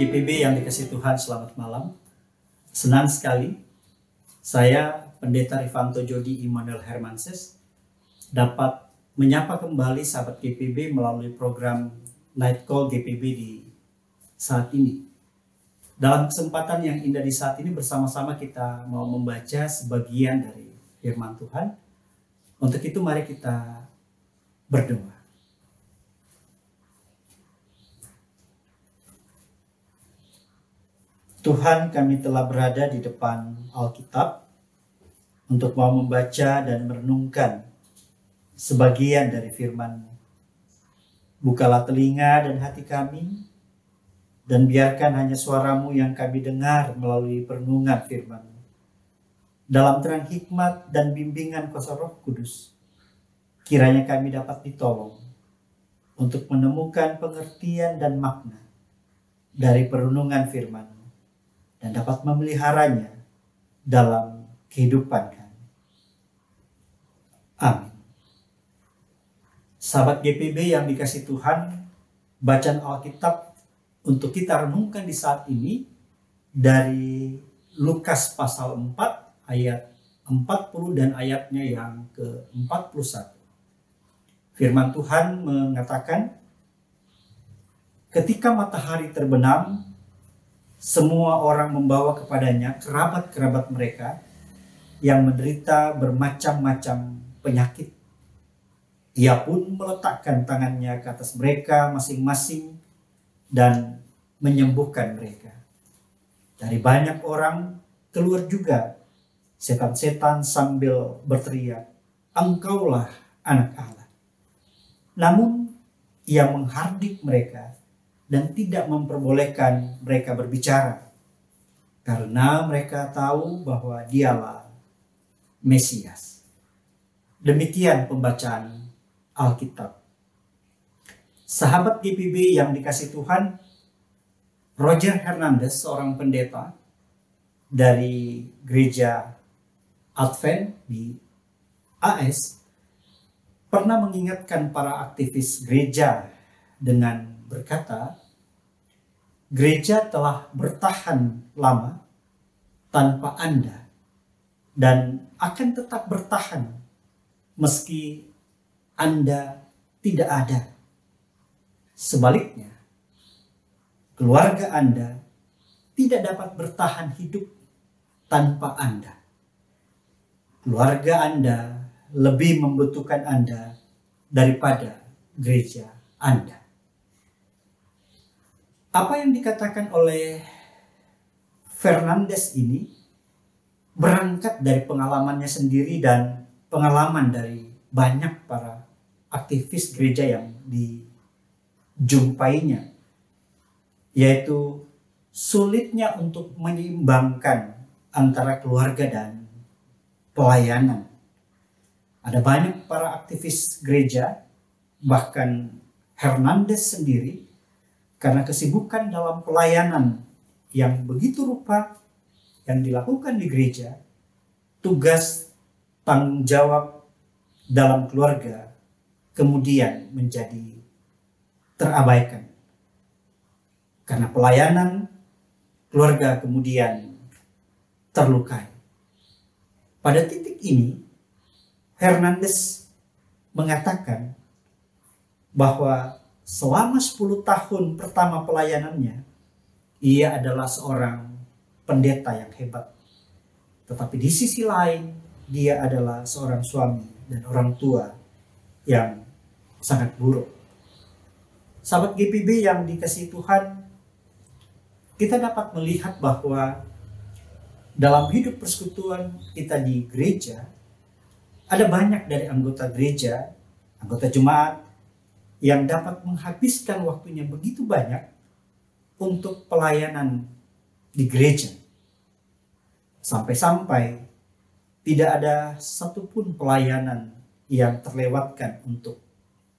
GPB yang dikasihi Tuhan, selamat malam. Senang sekali saya, Pendeta Rifanto Jody Immanuel Hermansyes, dapat menyapa kembali sahabat GPB melalui program Night Call GPB di saat ini. Dalam kesempatan yang indah di saat ini, bersama-sama kita mau membaca sebagian dari firman Tuhan. Untuk itu mari kita berdoa. Tuhan, kami telah berada di depan Alkitab untuk mau membaca dan merenungkan sebagian dari firman-Mu. Bukalah telinga dan hati kami, dan biarkan hanya suara-Mu yang kami dengar melalui perenungan firman-Mu. Dalam terang hikmat dan bimbingan Kuasa Roh Kudus, kiranya kami dapat ditolong untuk menemukan pengertian dan makna dari perenungan firman-Mu, dan dapat memeliharanya dalam kehidupan kami. Amin. Sahabat GPB yang dikasihi Tuhan, bacaan Alkitab untuk kita renungkan di saat ini dari Lukas pasal 4 ayat 40 dan ayatnya yang ke-41. Firman Tuhan mengatakan, ketika matahari terbenam, semua orang membawa kepadanya kerabat-kerabat mereka yang menderita bermacam-macam penyakit. Ia pun meletakkan tangannya ke atas mereka masing-masing dan menyembuhkan mereka. Dari banyak orang keluar juga setan-setan sambil berteriak, "Engkaulah Anak Allah." Namun ia menghardik mereka dan tidak memperbolehkan mereka berbicara, karena mereka tahu bahwa Dialah Mesias. Demikian pembacaan Alkitab. Sahabat GPB yang dikasihi Tuhan, Roger Hernandez, seorang pendeta dari gereja Advent di AS, pernah mengingatkan para aktivis gereja dengan berkata, gereja telah bertahan lama tanpa Anda dan akan tetap bertahan meski Anda tidak ada. Sebaliknya, keluarga Anda tidak dapat bertahan hidup tanpa Anda. Keluarga Anda lebih membutuhkan Anda daripada gereja Anda. Apa yang dikatakan oleh Fernandes ini berangkat dari pengalamannya sendiri dan pengalaman dari banyak para aktivis gereja yang dijumpainya, yaitu sulitnya untuk menyeimbangkan antara keluarga dan pelayanan. Ada banyak para aktivis gereja, bahkan Hernandez sendiri, karena kesibukan dalam pelayanan yang begitu rupa yang dilakukan di gereja, tugas tanggung jawab dalam keluarga kemudian menjadi terabaikan. Karena pelayanan, keluarga kemudian terlukai. Pada titik ini, Hernandez mengatakan bahwa selama 10 tahun pertama pelayanannya, ia adalah seorang pendeta yang hebat. Tetapi di sisi lain, dia adalah seorang suami dan orang tua yang sangat buruk. Sahabat GPB yang dikasihi Tuhan, kita dapat melihat bahwa dalam hidup persekutuan kita di gereja, ada banyak dari anggota gereja, anggota jemaat, yang dapat menghabiskan waktunya begitu banyak untuk pelayanan di gereja. Sampai-sampai tidak ada satupun pelayanan yang terlewatkan untuk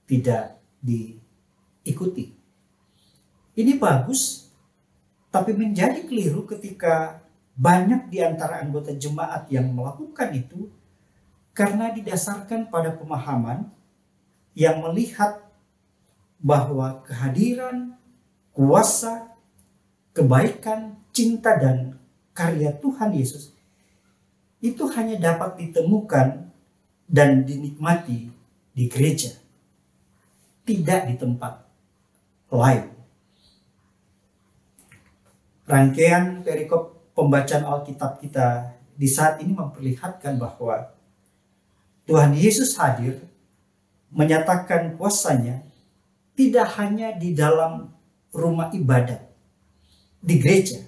tidak diikuti. Ini bagus, tapi menjadi keliru ketika banyak di antara anggota jemaat yang melakukan itu karena didasarkan pada pemahaman yang melihat bahwa kehadiran, kuasa, kebaikan, cinta, dan karya Tuhan Yesus itu hanya dapat ditemukan dan dinikmati di gereja, tidak di tempat lain. Rangkaian perikop pembacaan Alkitab kita di saat ini memperlihatkan bahwa Tuhan Yesus hadir menyatakan kuasanya tidak hanya di dalam rumah ibadat, di gereja,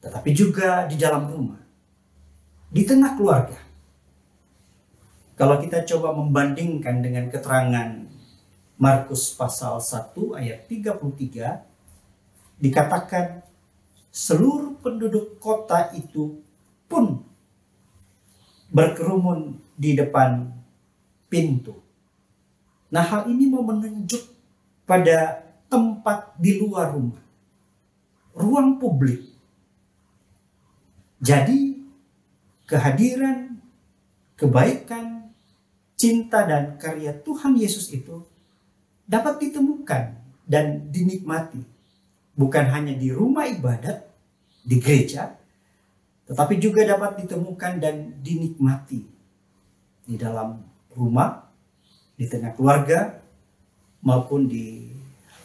tetapi juga di dalam rumah, di tengah keluarga. Kalau kita coba membandingkan dengan keterangan Markus pasal 1 ayat 33, dikatakan seluruh penduduk kota itu pun berkerumun di depan pintu. Nah, hal ini mau menunjuk pada tempat di luar rumah, ruang publik. Jadi, kehadiran, kebaikan, cinta, dan karya Tuhan Yesus itu dapat ditemukan dan dinikmati, bukan hanya di rumah ibadat, di gereja, tetapi juga dapat ditemukan dan dinikmati di dalam rumah, di tengah keluarga, maupun di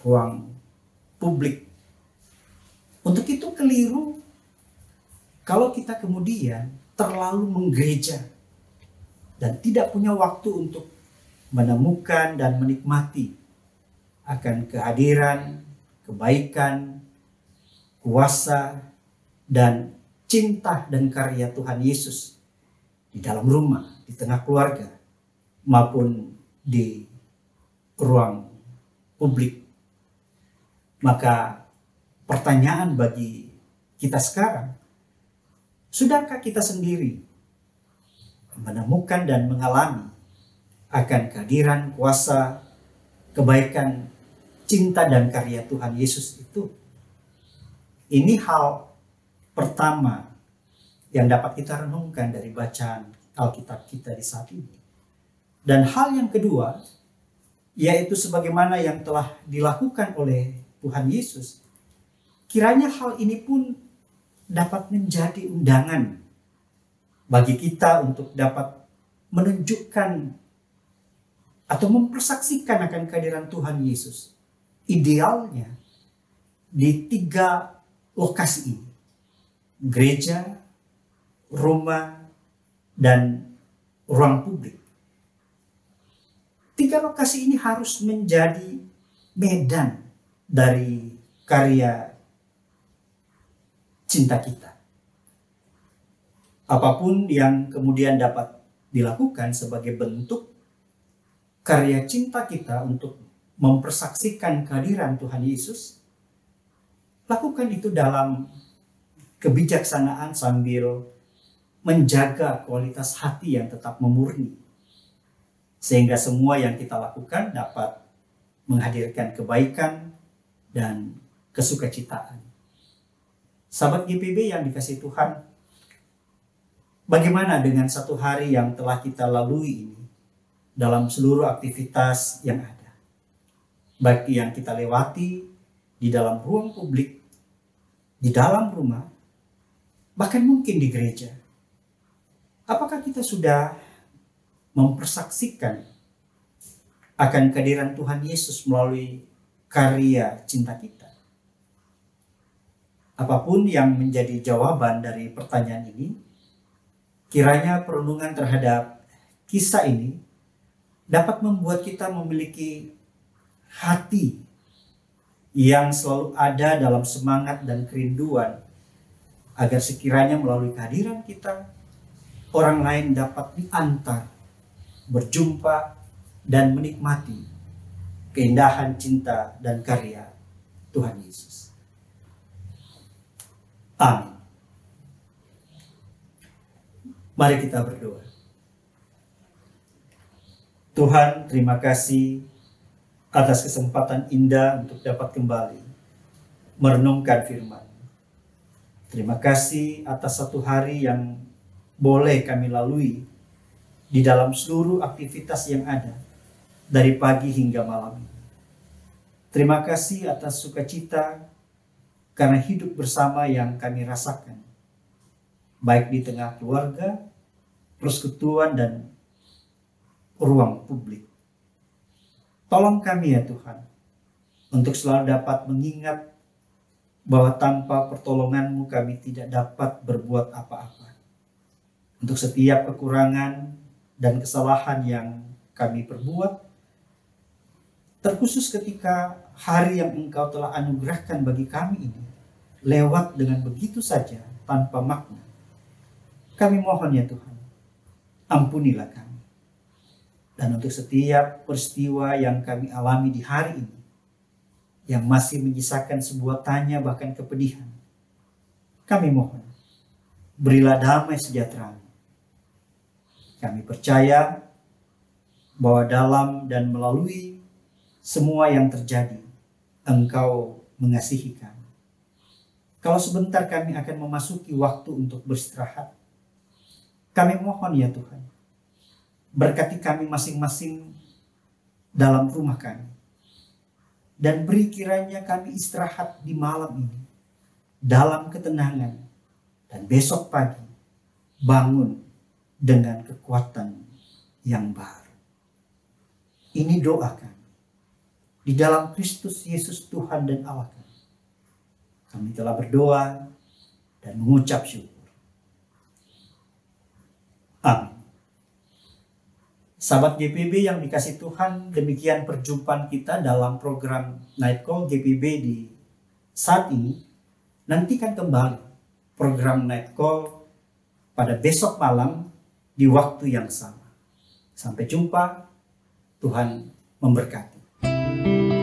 ruang publik. Untuk itu keliru kalau kita kemudian terlalu menggereja dan tidak punya waktu untuk menemukan dan menikmati akan kehadiran, kebaikan, kuasa, dan cinta dan karya Tuhan Yesus di dalam rumah, di tengah keluarga, maupun di ruang publik. Maka pertanyaan bagi kita sekarang, sudahkah kita sendiri menemukan dan mengalami akan kehadiran, kuasa, kebaikan, cinta, dan karya Tuhan Yesus itu? Ini hal pertama yang dapat kita renungkan dari bacaan Alkitab kita di saat ini. Dan hal yang kedua, yaitu sebagaimana yang telah dilakukan oleh Tuhan Yesus, kiranya hal ini pun dapat menjadi undangan bagi kita untuk dapat menunjukkan atau mempersaksikan akan kehadiran Tuhan Yesus. Idealnya di 3 lokasi ini: gereja, rumah, dan ruang publik. 3 lokasi ini harus menjadi medan dari karya cinta kita. Apapun yang kemudian dapat dilakukan sebagai bentuk karya cinta kita untuk mempersaksikan kehadiran Tuhan Yesus, lakukan itu dalam kebijaksanaan sambil menjaga kualitas hati yang tetap memurni, sehingga semua yang kita lakukan dapat menghadirkan kebaikan dan kesukacitaan. Sahabat GPB yang dikasihi Tuhan, bagaimana dengan satu hari yang telah kita lalui ini dalam seluruh aktivitas yang ada? Baik yang kita lewati di dalam ruang publik, di dalam rumah, bahkan mungkin di gereja. Apakah kita sudah mempersaksikan akan kehadiran Tuhan Yesus melalui karya cinta kita? Apapun yang menjadi jawaban dari pertanyaan ini, kiranya perenungan terhadap kisah ini dapat membuat kita memiliki hati yang selalu ada dalam semangat dan kerinduan, agar sekiranya melalui kehadiran kita, orang lain dapat diantar, berjumpa, dan menikmati keindahan cinta dan karya Tuhan Yesus. Amin. Mari kita berdoa. Tuhan, terima kasih atas kesempatan indah untuk dapat kembali merenungkan firman. Terima kasih atas satu hari yang boleh kami lalui di dalam seluruh aktivitas yang ada dari pagi hingga malam. Terima kasih atas sukacita, karena hidup bersama yang kami rasakan, baik di tengah keluarga, persekutuan, dan ruang publik. Tolong kami ya Tuhan, untuk selalu dapat mengingat bahwa tanpa pertolongan-Mu kami tidak dapat berbuat apa-apa. Untuk setiap kekurangan dan kesalahan yang kami perbuat, terkhusus ketika hari yang Engkau telah anugerahkan bagi kami ini lewat dengan begitu saja tanpa makna. Kami mohon ya Tuhan, ampunilah kami. Dan untuk setiap peristiwa yang kami alami di hari ini, yang masih menyisakan sebuah tanya bahkan kepedihan, kami mohon, berilah damai sejahtera. Kami percaya bahwa dalam dan melalui semua yang terjadi, Engkau mengasihi kami. Kalau sebentar kami akan memasuki waktu untuk beristirahat, kami mohon ya Tuhan, berkati kami masing-masing dalam rumah kami. Dan beri kiranya kami istirahat di malam ini, dalam ketenangan, dan besok pagi bangun dengan kekuatan yang baru. Ini doa kami. Di dalam Kristus Yesus Tuhan dan Allah kami. Kami telah berdoa dan mengucap syukur. Amin. Sahabat GPB yang dikasih Tuhan, demikian perjumpaan kita dalam program Night Call GPB di saat ini. Nantikan kembali program Night Call pada besok malam di waktu yang sama. Sampai jumpa, Tuhan memberkati.